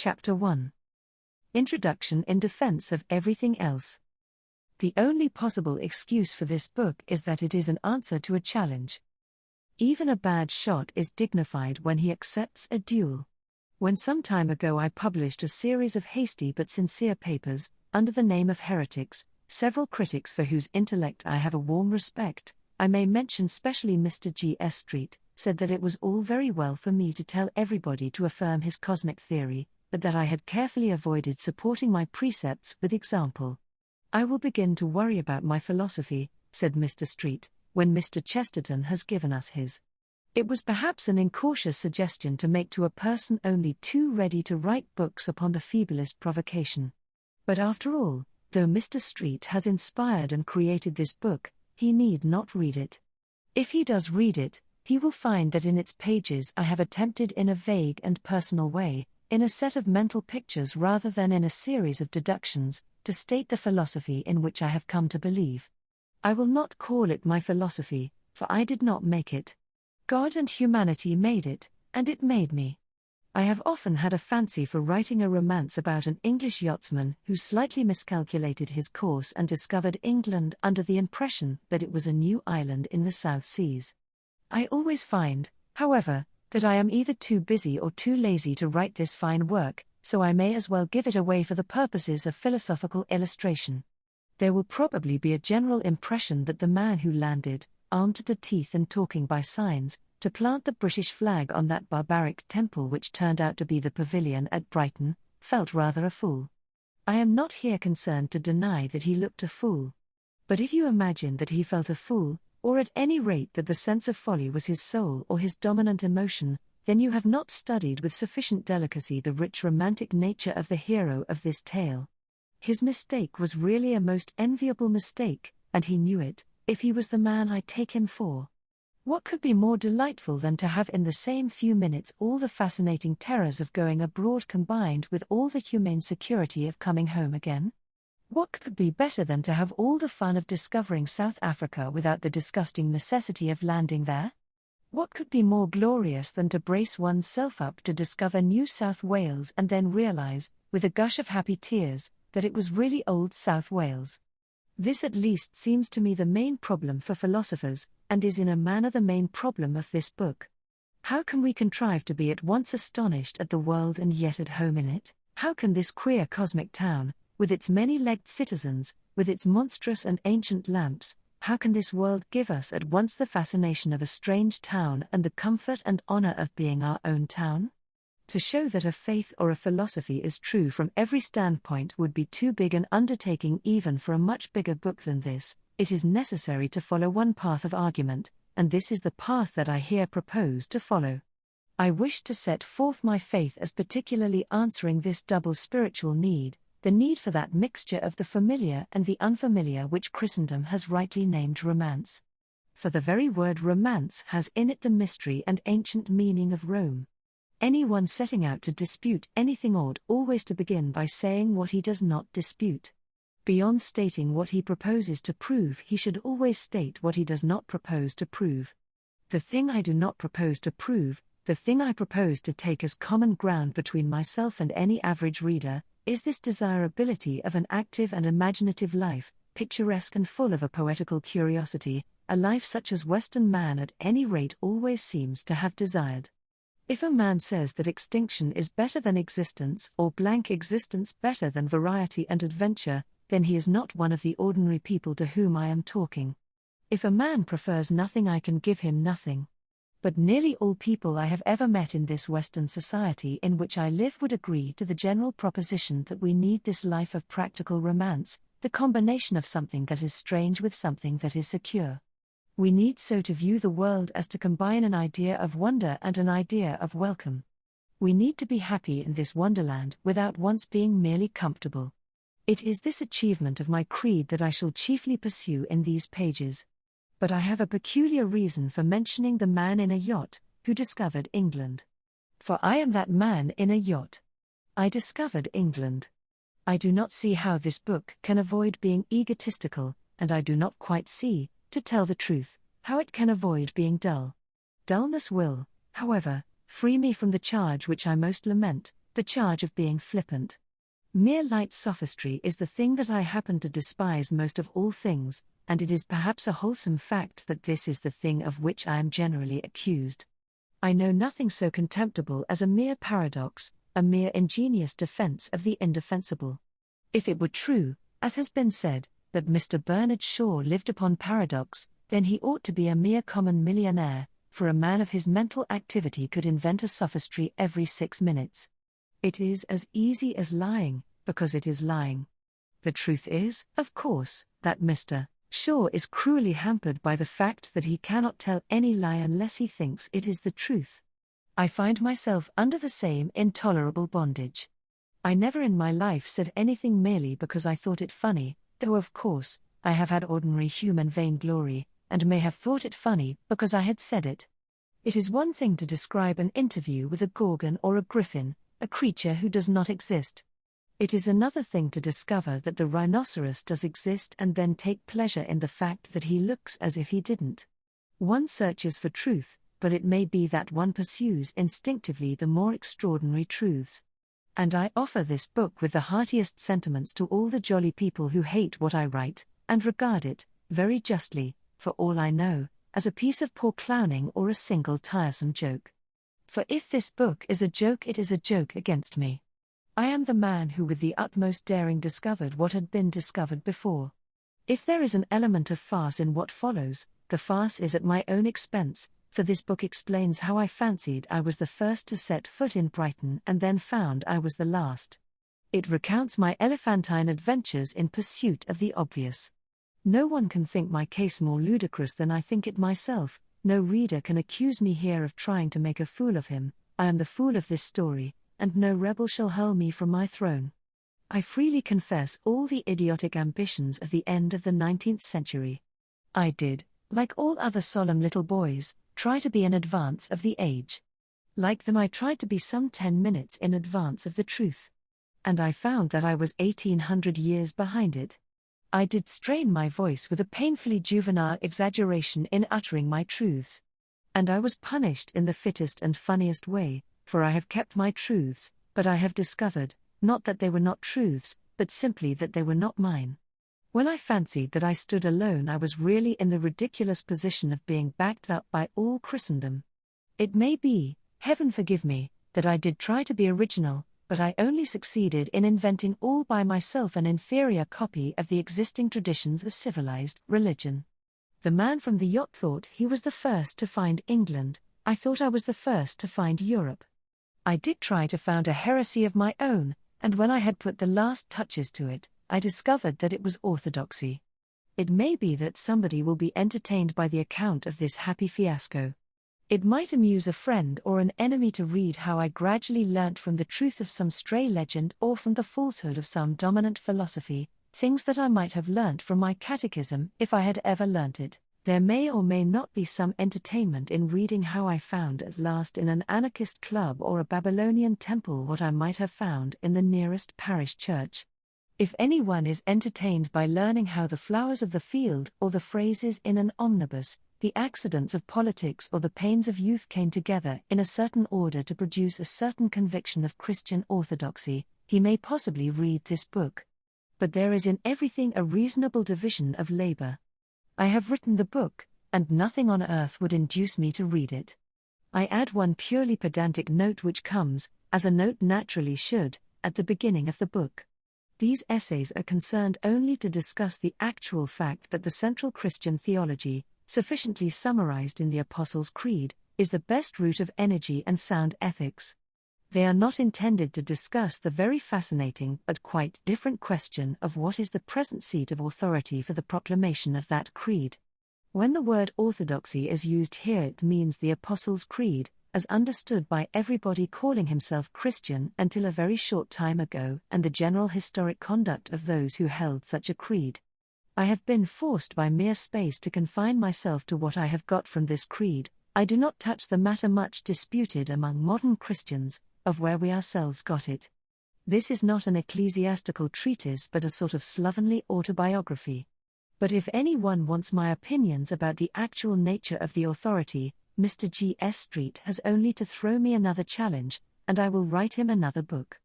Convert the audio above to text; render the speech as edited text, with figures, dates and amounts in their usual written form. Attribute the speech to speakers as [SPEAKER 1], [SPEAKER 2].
[SPEAKER 1] Chapter 1. Introduction in Defense of Everything Else. The only possible excuse for this book is that it is an answer to a challenge. Even a bad shot is dignified when he accepts a duel. When some time ago I published a series of hasty but sincere papers, under the name of Heretics, several critics for whose intellect I have a warm respect, I may mention specially Mr. G.S. Street, said that it was all very well for me to tell everybody to affirm his cosmic theory, but that I had carefully avoided supporting my precepts with example. "I will begin to worry about my philosophy," said Mr. Street, "when Mr. Chesterton has given us his." It was perhaps an incautious suggestion to make to a person only too ready to write books upon the feeblest provocation. But after all, though Mr. Street has inspired and created this book, he need not read it. If he does read it, he will find that in its pages I have attempted in a vague and personal way, in a set of mental pictures rather than in a series of deductions, to state the philosophy in which I have come to believe. I will not call it my philosophy, for I did not make it. God and humanity made it, and it made me. I have often had a fancy for writing a romance about an English yachtsman who slightly miscalculated his course and discovered England under the impression that it was a new island in the South Seas. I always find, however, that I am either too busy or too lazy to write this fine work, so I may as well give it away for the purposes of philosophical illustration. There will probably be a general impression that the man who landed, armed to the teeth and talking by signs, to plant the British flag on that barbaric temple which turned out to be the Pavilion at Brighton, felt rather a fool. I am not here concerned to deny that he looked a fool. But if you imagine that he felt a fool, or at any rate that the sense of folly was his sole or his dominant emotion, then you have not studied with sufficient delicacy the rich romantic nature of the hero of this tale. His mistake was really a most enviable mistake, and he knew it, if he was the man I take him for. What could be more delightful than to have in the same few minutes all the fascinating terrors of going abroad combined with all the humane security of coming home again? What could be better than to have all the fun of discovering South Africa without the disgusting necessity of landing there? What could be more glorious than to brace one's self up to discover New South Wales and then realize, with a gush of happy tears, that it was really old South Wales? This at least seems to me the main problem for philosophers, and is in a manner the main problem of this book. How can we contrive to be at once astonished at the world and yet at home in it? How can this queer cosmic town, with its many-legged citizens, with its monstrous and ancient lamps, how can this world give us at once the fascination of a strange town and the comfort and honor of being our own town? To show that a faith or a philosophy is true from every standpoint would be too big an undertaking even for a much bigger book than this. It is necessary to follow one path of argument, and this is the path that I here propose to follow. I wish to set forth my faith as particularly answering this double spiritual need, the need for that mixture of the familiar and the unfamiliar which Christendom has rightly named romance. For the very word romance has in it the mystery and ancient meaning of Rome. Anyone setting out to dispute anything ought always to begin by saying what he does not dispute. Beyond stating what he proposes to prove, he should always state what he does not propose to prove. The thing I do not propose to prove, the thing I propose to take as common ground between myself and any average reader, is this desirability of an active and imaginative life, picturesque and full of a poetical curiosity, a life such as Western man at any rate always seems to have desired. If a man says that extinction is better than existence, or blank existence better than variety and adventure, then he is not one of the ordinary people to whom I am talking. If a man prefers nothing, I can give him nothing. But nearly all people I have ever met in this Western society in which I live would agree to the general proposition that we need this life of practical romance, the combination of something that is strange with something that is secure. We need so to view the world as to combine an idea of wonder and an idea of welcome. We need to be happy in this wonderland without once being merely comfortable. It is this achievement of my creed that I shall chiefly pursue in these pages. But I have a peculiar reason for mentioning the man in a yacht, who discovered England. For I am that man in a yacht. I discovered England. I do not see how this book can avoid being egotistical, and I do not quite see, to tell the truth, how it can avoid being dull. Dullness will, however, free me from the charge which I most lament, the charge of being flippant. Mere light sophistry is the thing that I happen to despise most of all things, and it is perhaps a wholesome fact that this is the thing of which I am generally accused. I know nothing so contemptible as a mere paradox, a mere ingenious defense of the indefensible. If it were true, as has been said, that Mr. Bernard Shaw lived upon paradox, then he ought to be a mere common millionaire, for a man of his mental activity could invent a sophistry every 6 minutes. It is as easy as lying, because it is lying. The truth is, of course, that Mr. Shaw is cruelly hampered by the fact that he cannot tell any lie unless he thinks it is the truth. I find myself under the same intolerable bondage. I never in my life said anything merely because I thought it funny, though of course, I have had ordinary human vainglory, and may have thought it funny because I had said it. It is one thing to describe an interview with a gorgon or a griffin, a creature who does not exist. It is another thing to discover that the rhinoceros does exist and then take pleasure in the fact that he looks as if he didn't. One searches for truth, but it may be that one pursues instinctively the more extraordinary truths. And I offer this book with the heartiest sentiments to all the jolly people who hate what I write, and regard it, very justly, for all I know, as a piece of poor clowning or a single tiresome joke. For if this book is a joke, it is a joke against me. I am the man who with the utmost daring discovered what had been discovered before. If there is an element of farce in what follows, the farce is at my own expense, for this book explains how I fancied I was the first to set foot in Brighton and then found I was the last. It recounts my elephantine adventures in pursuit of the obvious. No one can think my case more ludicrous than I think it myself. No reader can accuse me here of trying to make a fool of him. I am the fool of this story, and no rebel shall hurl me from my throne. I freely confess all the idiotic ambitions of the end of the 19th century. I did, like all other solemn little boys, try to be in advance of the age. Like them I tried to be some 10 minutes in advance of the truth. And I found that I was 1800 years behind it. I did strain my voice with a painfully juvenile exaggeration in uttering my truths. And I was punished in the fittest and funniest way, for I have kept my truths, but I have discovered, not that they were not truths, but simply that they were not mine. When I fancied that I stood alone, I was really in the ridiculous position of being backed up by all Christendom. It may be, heaven forgive me, that I did try to be original, but I only succeeded in inventing all by myself an inferior copy of the existing traditions of civilized religion. The man from the yacht thought he was the first to find England. I thought I was the first to find Europe. I did try to found a heresy of my own, and when I had put the last touches to it, I discovered that it was orthodoxy. It may be that somebody will be entertained by the account of this happy fiasco. It might amuse a friend or an enemy to read how I gradually learnt from the truth of some stray legend or from the falsehood of some dominant philosophy, things that I might have learnt from my catechism if I had ever learnt it. There may or may not be some entertainment in reading how I found at last in an anarchist club or a Babylonian temple what I might have found in the nearest parish church. If anyone is entertained by learning how the flowers of the field or the phrases in an omnibus, the accidents of politics or the pains of youth came together in a certain order to produce a certain conviction of Christian orthodoxy, he may possibly read this book. But there is in everything a reasonable division of labor. I have written the book, and nothing on earth would induce me to read it. I add one purely pedantic note which comes, as a note naturally should, at the beginning of the book. These essays are concerned only to discuss the actual fact that the central Christian theology, sufficiently summarized in the Apostles' Creed, is the best root of energy and sound ethics. They are not intended to discuss the very fascinating but quite different question of what is the present seat of authority for the proclamation of that creed. When the word orthodoxy is used here, it means the Apostles' Creed, as understood by everybody calling himself Christian until a very short time ago, and the general historic conduct of those who held such a creed. I have been forced by mere space to confine myself to what I have got from this creed. I do not touch the matter much disputed among modern Christians, of where we ourselves got it. This is not an ecclesiastical treatise but a sort of slovenly autobiography. But if anyone wants my opinions about the actual nature of the authority, Mr. G. S. Street has only to throw me another challenge, and I will write him another book.